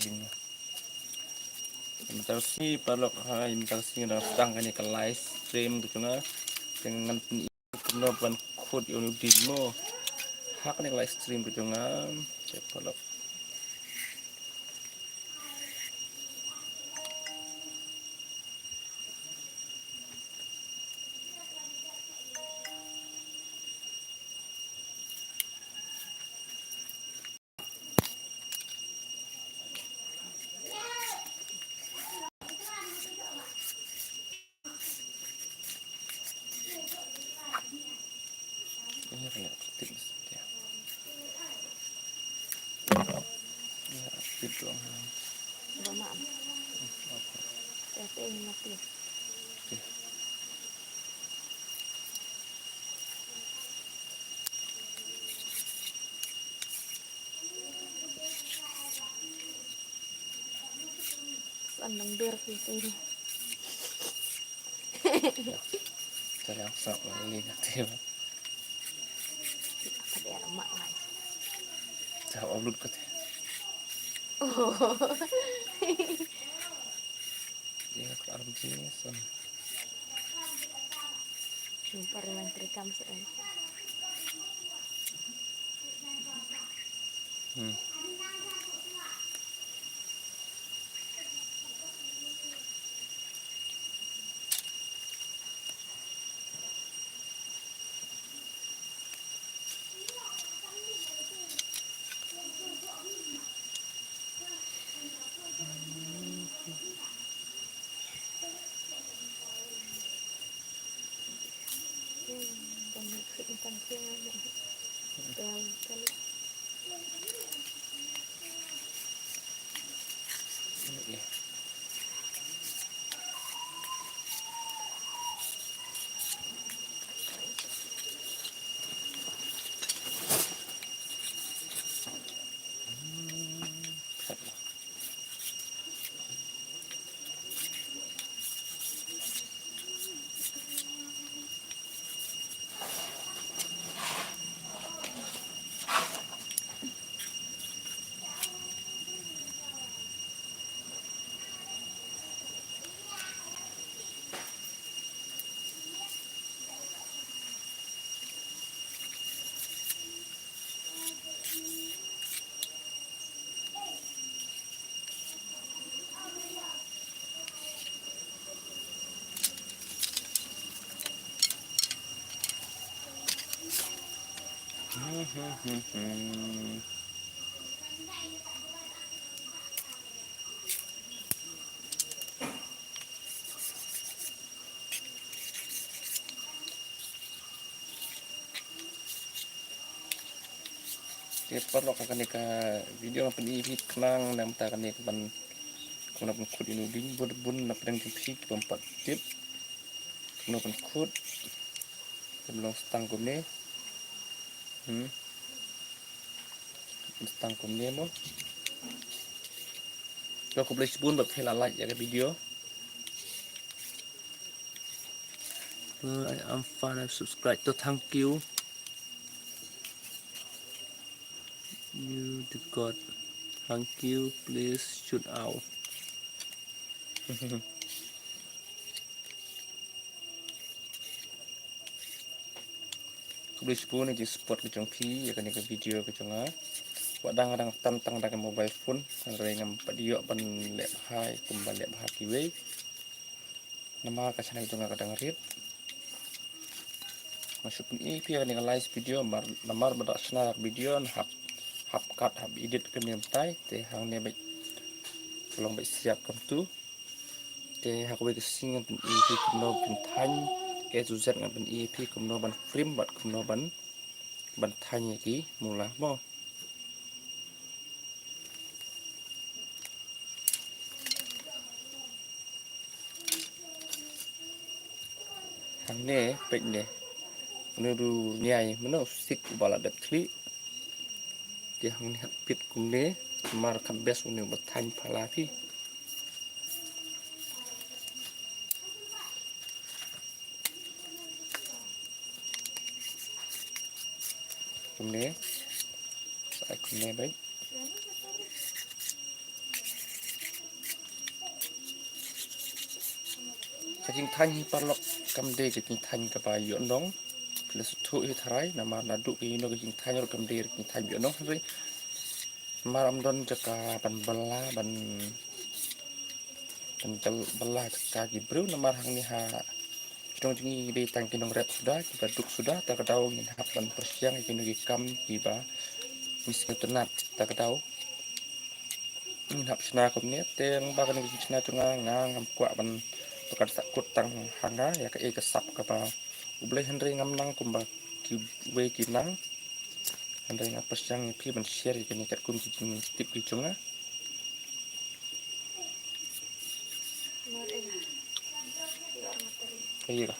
ini. Mental si palok hai mental si na sedang kan ke live stream gitu na dengan penuh kod yang demo hak nih live stream gitu na palok ini kan aktif ya aktif dong. Maaf. Tapi ingat ya. Senang berpikir. Saya sak lagi aktif. Apa dia mak lah. Saya upload ke Oh. dia ke alam sini son. Parliamentary comes in. Banyak ikan siang. Pel. Ya. Perlu akan nika video apa ni kenang dan mata kan nika ban kuna pun kod ini ding bun nak pedang tipsi empat tip kuna pun kod belum setang kumne setang kumne mo kalau aku beli spoon buat hela like ya video. I am fine. I subscribe to thank you. You the God. Thank you. Please shoot out. Beli spoon ini spot kecong pi ya kan ke video kecong ah. Wadang tantang dengan mobile phone. Angkai ngam padio pan lep hai kumban lep haki we. Nama kasana itu nggak kadang rit. Masuk ini pi kan live video namar badak senar video hap cut hap edit ke tai te hang ne baik tolong baik siap kam tu te hak baik sing pen EP kumno pen than ke zuzat ngam pen EP kumno ban frame bat kumno ban than ki mula mo hang ne baik ne menuru nyai meno sik bala dat kli dia hang ne pit kumne mar kan bes unu bat than phala pi kumne sai kumne baik Kajing tanya parlok kamde kajing tanya kebayu nong. Kila sutu tarai nama nadu ino kajing tanya kamde kajing tanya nong hari. Maram don jaka ban bala ban bala jaka gibru nama hang ni ha. Trong jingi di tang kinong red sudah kita duk sudah tak kedau ngin hap ban persiang kino kam tiba miskin tenat tak kedau. Hap sena kom ni teng bagan ngi sena tunga ngam kwa ban pekat sakut tang hanga ya ke kesap ka ba ubleh henry ngam nang kumba ki we kinang henry ngap persiang pi ban share ke ni kat kum ki tip ki chunga iya ka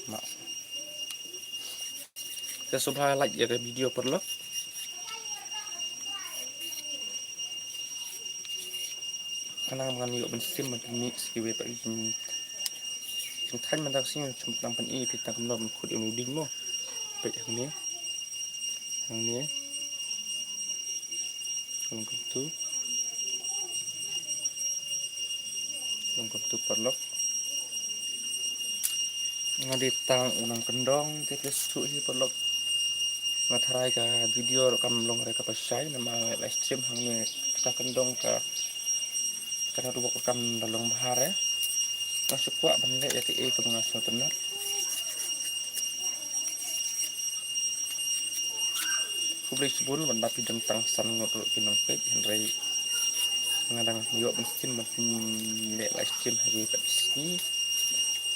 mak saya subha like ya ke video perlo kana ngan yo ban sim ban mix ki we pa jing thanh man tak sing chum tam pan i pi tak nom khut inu ding mo pe hang ni lengkap tu perlo ngadi tang unang kendong tekes tu hi perlo ngatarai ka video kam long re ka pasai nama live stream hang ni ka kendong ka kana tu kam dalong bahar ya masuk kuat benda ya ke ke mengasal tenar publik sebun benda pi tentang san ngotot kinong page henry ngadang yo mesin le live stream hari kat sini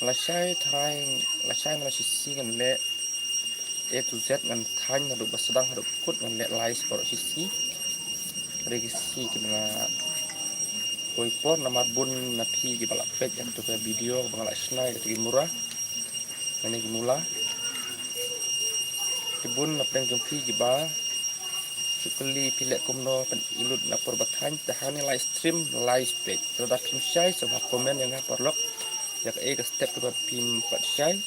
lasai tarai lasai na sisi kan le A to Z ngan than na duk basedang haduk kut ngan le live sport sisi regisi kena Poipor nama bun na pi ki balak pet yang tu ke video bangalak snai ke murah ini mula kibun na peng jumpi ki ba sukeli pilek kumno pen ilut na perbatan tahani live stream live page terhadap pim syai sebab komen yang perlok jak ke step ke pim pat syai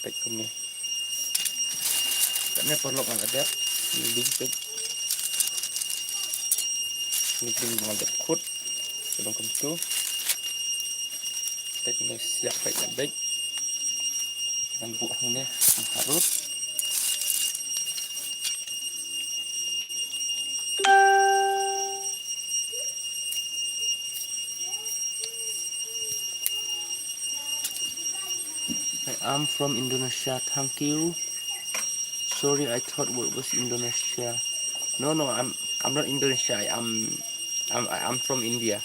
page kum ni katnya perlok ada link page ini mengajar kod sebelum itu teknik siap baik dengan buahnya harus I'm from Indonesia. Thank you. Sorry, I thought it was Indonesia. No, I'm not Indonesia. I'm from India.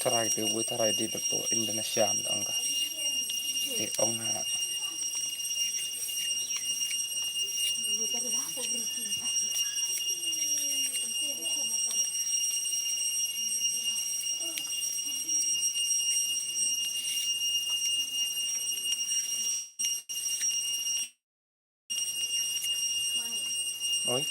Tarai di betul Indonesia angka. Di onga. Oi.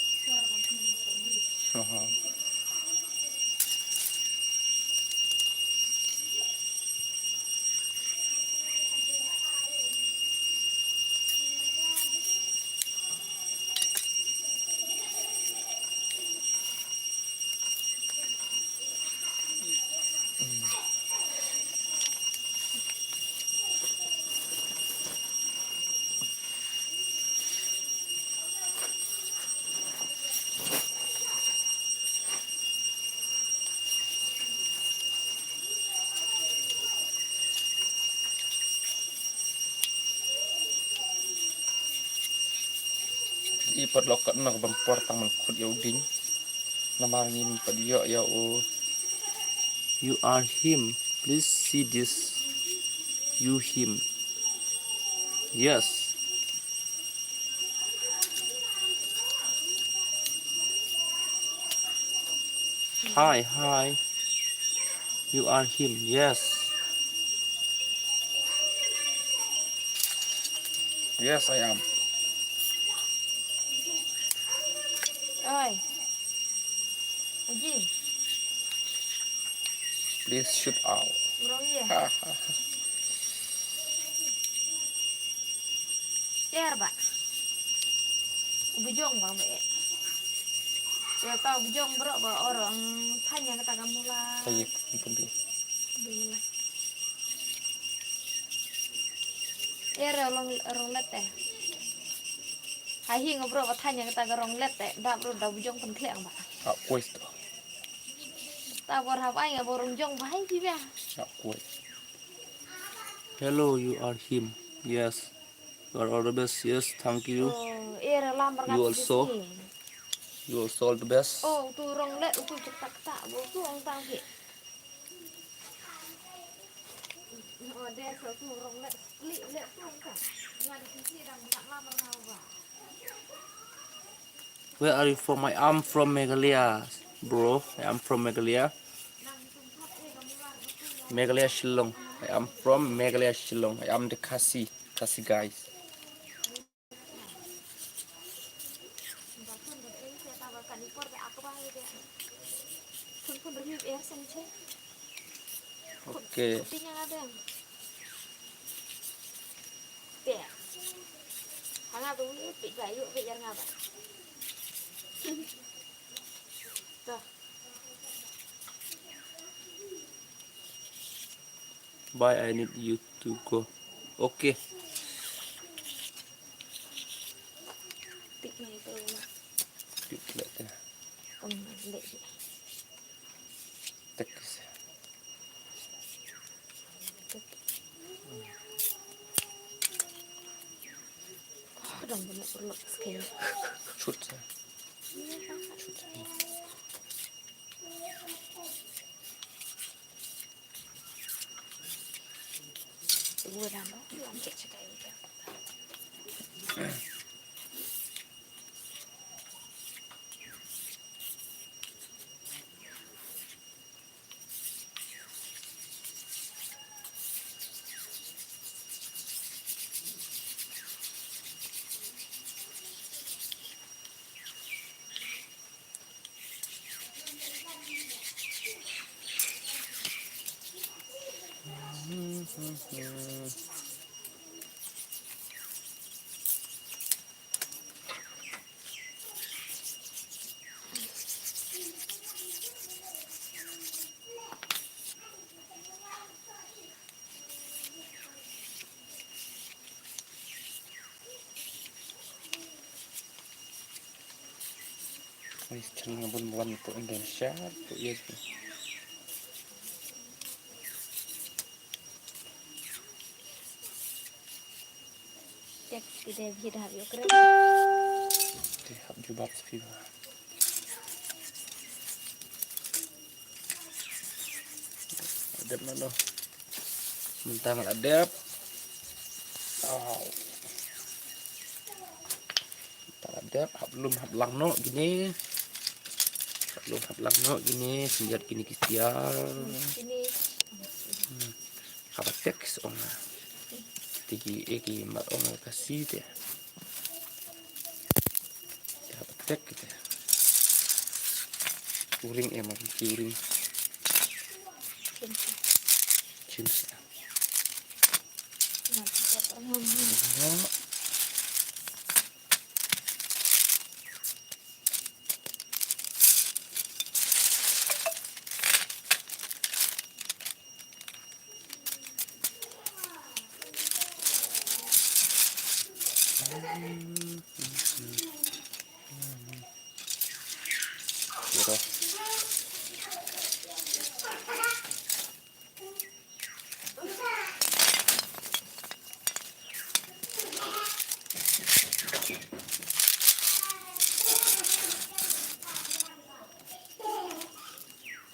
perlokat nak bempor tang mengkut ya uding. Nama ngim padio ya o. You are him. Please see this. You him. Yes. Hi, hi. You are him. Yes. Yes, I am. Oi. Uji. Please shoot out. Berong ya. Haha. Cer, Pak. Bujong bang be. Ya tahu bujong berok ba orang tanya kata kamu lah. Saya penting. Bila. Ya orang let teh. Hai ngobrol ba tanya kata orang let teh. Dak bro dak bujong penting Pak. Hak kuis tu. Ta bor hap ai borong jong ba hai dia. Hak kuis. Hello, you are him. Yes. You are all the best. Yes, thank you. Oh, era lambar You also. You also all the best. Oh, tu rong let tu cetak tak bo tu orang tahu ke. Oh, dia tu rong let let tu kan. Ngadi sisi dan nak lambar kau ba. Where are you from? I am from Meghalaya, bro. I am from Meghalaya. Meghalaya Shillong. I am from Meghalaya Shillong. I am the Khasi guys. Okay. Bye. I need you to go. Okay. Tekis. Dong benar perlu sekali. Shoot. Gue dah mau bilang cek sekali. Ini channel buan untuk Indonesia, untuk yes. Cek tidak bisa habis keren. Hab jubab sepiba. Adep mana? Mentang adep. Oh. Adep, belum hablang no gini. Belum hablang no gini, senjat gini kistial. Ini Apa teks on. Tigi eki mat on kasih deh. Ya apa tek gitu. Uring emang uring. Cims. No. Kira.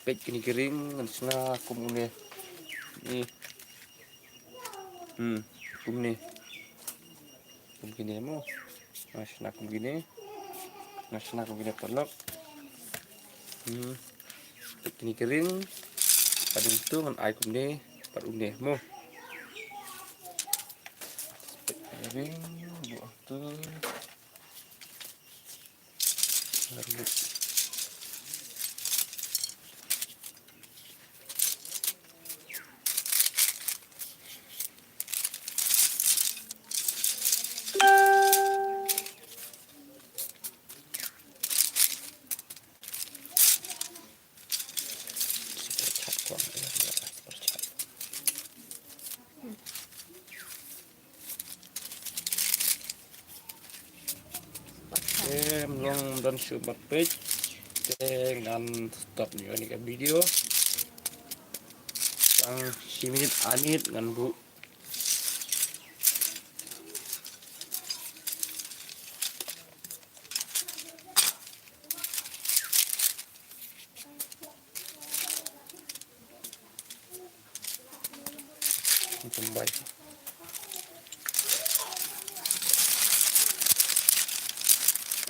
pej kini kering ngan sna kum ne ni kum ni kum gini mo sna kum gini sna kum gini tolok pej kini kering padung tu ngan ai kum ni pad une mo pej kering buah tu lalu yang dan super page dengan stop ni kan video yang si minit anit dengan bu macam baik.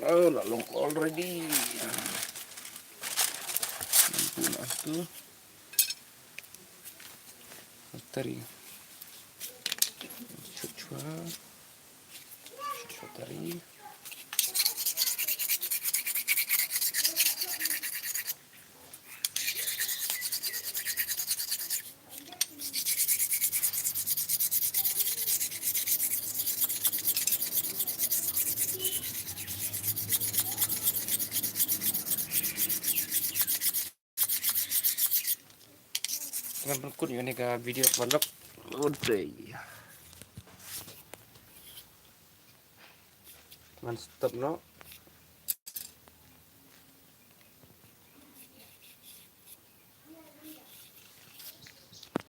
Oh, lalu already. Nah, tu. Tari. Cucua. Tari. Dengan berikut ini ke video vlog udah dengan stop no